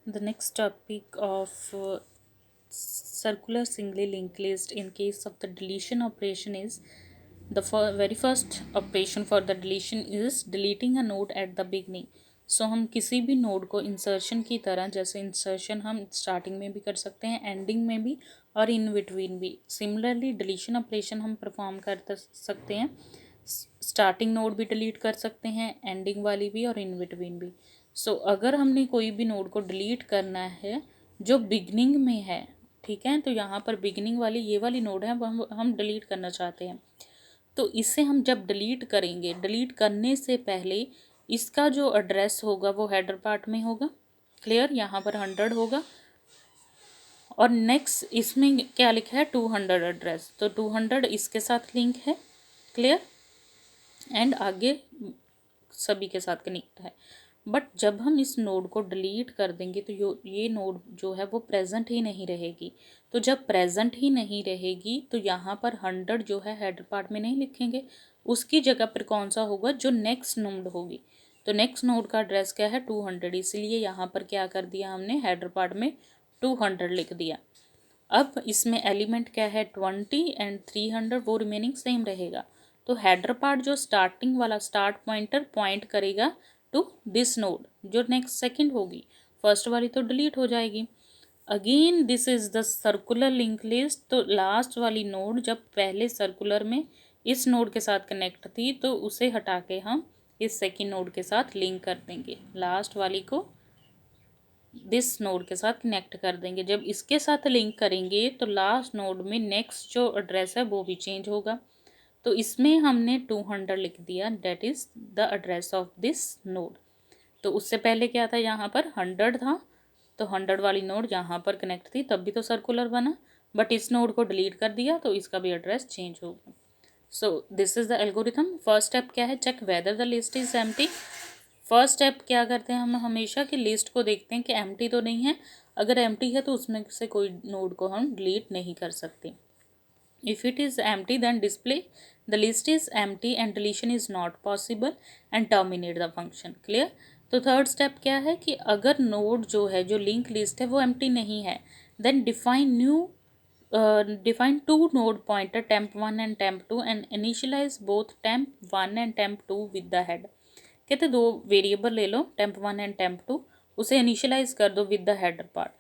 The next topic of circular singly linked list in case of the deletion operation is the very first operation for the deletion is deleting a node at the beginning. So हम किसी भी node को insertion की तरह, जैसे insertion हम starting में भी कर सकते हैं, एंडिंग में भी और इन बिटवीन भी, सिमिलरली डिलीशन ऑपरेशन हम परफॉर्म कर सकते हैं। स्टार्टिंग नोड भी डिलीट कर सकते हैं, एंडिंग वाली भी और इन बिटवीन भी। सो अगर हमने कोई भी नोड को डिलीट करना है जो बिगनिंग में है, ठीक है, तो यहाँ पर बिगनिंग वाली ये वाली नोड है, वो हम डिलीट करना चाहते हैं। तो इसे हम जब डिलीट करेंगे, डिलीट करने से पहले इसका जो एड्रेस होगा वो हेडर पार्ट में होगा। क्लियर, यहाँ पर 100 होगा और नेक्स्ट इसमें क्या लिखा है 200 एड्रेस, तो 200 इसके साथ लिंक है। क्लियर, एंड आगे सभी के साथ कनेक्ट है। बट जब हम इस नोड को डिलीट कर देंगे तो ये नोड जो है वो प्रेजेंट ही नहीं रहेगी। तो जब प्रेजेंट ही नहीं रहेगी तो यहाँ पर 100 जो है हेडर पार्ट में नहीं लिखेंगे, उसकी जगह पर कौन सा होगा, जो नेक्स्ट नोड होगी। तो नेक्स्ट नोड का एड्रेस क्या है 200, इसलिए यहाँ पर क्या कर दिया हमने, हेडर पार्ट में 200 लिख दिया। अब इसमें एलिमेंट क्या है 20 एंड 300, वो रिमेनिंग सेम रहेगा। तो हेडर पार्ट जो स्टार्टिंग वाला स्टार्ट पॉइंटर पॉइंट करेगा टू दिस नोड, जो नेक्स्ट सेकंड होगी, फर्स्ट वाली तो डिलीट हो जाएगी। Again this is the circular link list, तो लास्ट वाली नोड जब पहले सर्कुलर में इस नोड के साथ कनेक्ट थी तो उसे हटा के हम इस सेकंड नोड के साथ लिंक कर देंगे, लास्ट वाली को दिस नोड के साथ कनेक्ट कर देंगे। जब इसके साथ लिंक करेंगे तो लास्ट नोड में नेक्स्ट जो एड्रेस है वो भी चेंज होगा। तो इसमें हमने 200 लिख दिया, that is the address of this node. तो उससे पहले क्या था, यहाँ पर 100 था, तो 100 वाली नोड यहाँ पर कनेक्ट थी, तब भी तो सर्कुलर बना, बट इस नोड को डिलीट कर दिया तो इसका भी एड्रेस चेंज होगा। So this is the algorithm. First step क्या है, check whether the list is empty. First step क्या करते हैं हम हमेशा कि लिस्ट को देखते हैं कि एम्प्टी तो नहीं है। अगर एम्प्टी है तो उसमें से कोई नोड को हम डिलीट नहीं कर सकते। If it is empty then display the list is empty and deletion is not possible and terminate the function. Clear. तो थर्ड स्टेप क्या है कि अगर नोड जो है, जो लिंक लिस्ट है वो एम्प्टी नहीं है, then define two node pointer temp1 and temp2 and initialize both temp1 and temp2 with the head। कहते दो वेरिएबल ले लो temp1 एंड temp2, उसे इनिशियलाइज कर दो with the header part.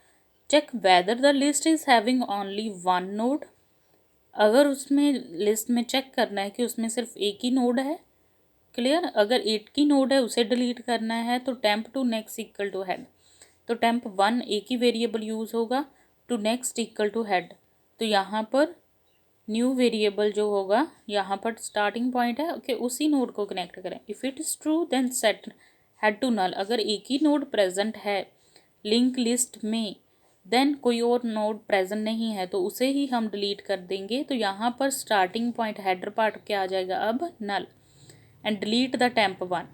Check whether the list is having only one node. अगर उसमें list में check करना है कि उसमें सिर्फ एक ही नोड है। क्लियर, अगर एक ही नोड है उसे डिलीट करना है तो temp2 next equal to head, तो temp1 एक ही वेरिएबल यूज़ होगा, to next equal to head. तो यहाँ पर न्यू वेरिएबल जो होगा, यहाँ पर स्टार्टिंग पॉइंट है, ओके, उसी नोड को कनेक्ट करें। If it is true then set head to null. अगर एक ही नोड प्रेजेंट है लिंक लिस्ट में, देन कोई और नोड प्रेजेंट नहीं है तो उसे ही हम डिलीट कर देंगे। तो यहाँ पर स्टार्टिंग पॉइंट हेडर पार्ट क्या आ जाएगा, अब null, and delete the temp1।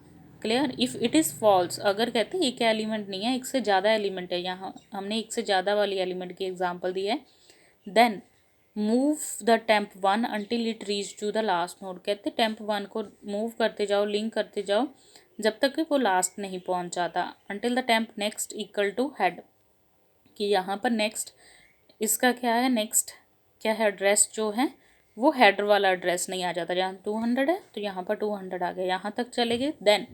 Clear. If it is false, अगर कहते हैं एक एलिमेंट नहीं है, एक से ज़्यादा एलिमेंट है, यहाँ हमने एक से ज़्यादा वाली एलिमेंट की एग्जांपल दी है, then move the temp1 until it reach to the last node. कहते temp1 को मूव करते जाओ, लिंक करते जाओ जब तक कि वो लास्ट नहीं पहुंच जाता, until the temp next equal to head, कि यहाँ पर नेक्स्ट इसका क्या है, नेक्स्ट क्या है, एड्रेस जो है वो हेडर वाला एड्रेस नहीं आ जाता। जहाँ 200 है तो यहाँ पर 200 आ गया, यहाँ तक चले गए। Then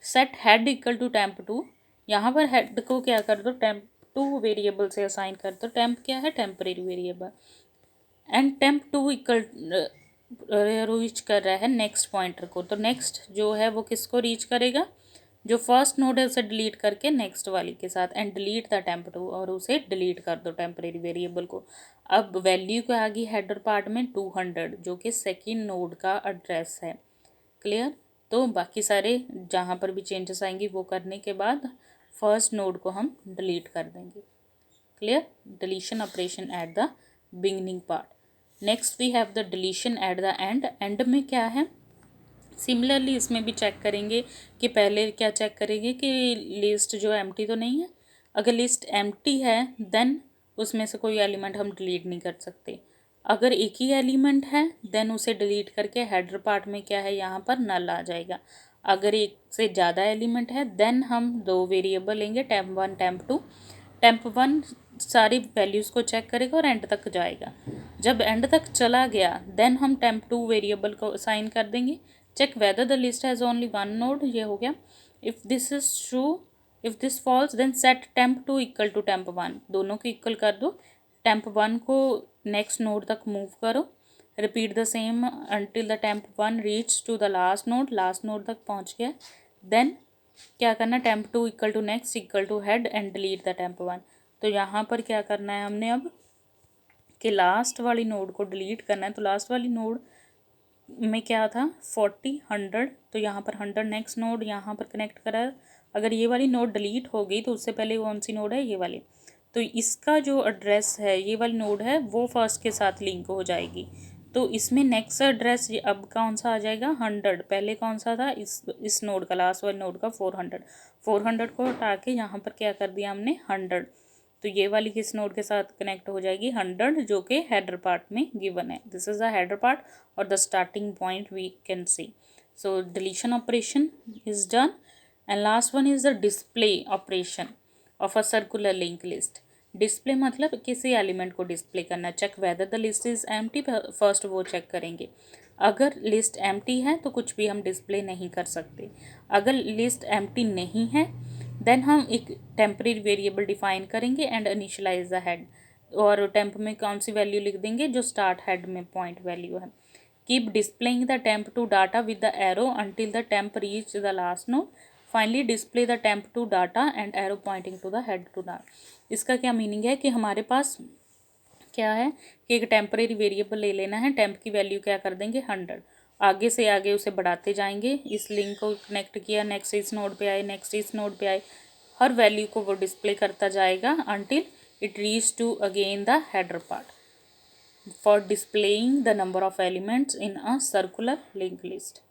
set head equal to temp2। यहाँ पर हेड को क्या कर दो, temp2 वेरिएबल से असाइन कर दो। temp क्या है, temporary variable, and temp2 equal reach कर रहा है नेक्स्ट पॉइंटर को, तो नेक्स्ट जो है वो किसको रीच करेगा, जो फर्स्ट नोड है उसे डिलीट करके नेक्स्ट वाली के साथ, एंड डिलीट द temp2, और उसे डिलीट कर दो टेम्परेरी वेरिएबल को। अब वैल्यू क्या आ गई हेडर पार्ट में 200, जो कि सेकेंड नोड का एड्रेस है। क्लियर। तो बाकी सारे जहाँ पर भी चेंजेस आएंगी वो करने के बाद फर्स्ट नोड को हम डिलीट कर देंगे। Clear, deletion operation at the beginning part. Next we have the deletion at the end. End में क्या है, सिमिलरली इसमें भी चेक करेंगे कि पहले क्या चेक करेंगे कि लिस्ट जो एम्प्टी तो नहीं है। अगर लिस्ट एम्प्टी है देन उसमें से कोई एलिमेंट हम डिलीट नहीं कर सकते। अगर एक ही एलिमेंट है देन उसे डिलीट करके हेडर पार्ट में क्या है, यहाँ पर नल आ जाएगा। अगर एक से ज़्यादा एलिमेंट है देन हम दो वेरिएबल लेंगे, टेम्प 1 टेम्प 2। टेम्प 1 सारी वैल्यूज़ को चेक करेगा और एंड तक जाएगा। जब एंड तक चला गया देन हम टेम्प 2 वेरिएबल को असाइन कर देंगे। Check whether the list has only one node, ये हो गया। If this is true, if this false then set temp 2 equal to temp 1, दोनों को इक्वल कर दो। टेम्प 1 को नेक्स्ट नोड तक मूव करो। Repeat the same until the temp 1 reach to the last node तक पहुंच गया। देन क्या करना, temp 2 equal to next equal to head and delete the temp 1। तो यहाँ पर क्या करना है हमने अब कि लास्ट वाली नोड को डिलीट करना है। तो लास्ट वाली नोड में क्या था 40 100, तो यहाँ पर 100 नेक्स्ट नोड यहाँ पर कनेक्ट करा है। अगर ये वाली नोड डिलीट हो गई तो उससे पहले कौन सी नोड है, ये वाली। तो इसका जो एड्रेस है ये वाली नोड है वो फर्स्ट के साथ लिंक हो जाएगी। तो इसमें नेक्स्ट एड्रेस अब कौन सा आ जाएगा 100, पहले कौन सा था इस नोड का, लास्ट वाले नोड का 400 को हटा के यहाँ पर क्या कर दिया हमने 100। तो ये वाली किस नोड के साथ कनेक्ट हो जाएगी 100, जो कि हेडर पार्ट में गिवन है। This is the header part और the starting point we can see. So deletion operation is done and last one is the display operation of a circular link list. Display मतलब किसी element को display करना। Check whether the list is empty, first वो check करेंगे। अगर list empty है तो कुछ भी हम डिस्प्ले नहीं कर सकते। अगर लिस्ट एम्प्टी नहीं है देन हम एक टेम्परेरी वेरिएबल डिफाइन करेंगे एंड इनिशियलाइज द हेड, और टेम्प में कौन सी वैल्यू लिख देंगे जो स्टार्ट हेड में पॉइंट वैल्यू है। Keep displaying the temp to data with the arrow until the temp reach the last node. Finally display the temp to data and arrow pointing to the head to data. इसका क्या meaning है कि हमारे पास क्या है कि एक temporary variable ले लेना है, टेम्प की वैल्यू क्या कर देंगे 100, आगे से आगे उसे बढ़ाते जाएंगे। इस लिंक को कनेक्ट किया, नेक्स्ट इस नोड पे आए, नेक्स्ट इस नोड पे आए, हर वैल्यू को वो डिस्प्ले करता जाएगा until it reach to again the header part for displaying the number of elements in a circular link list.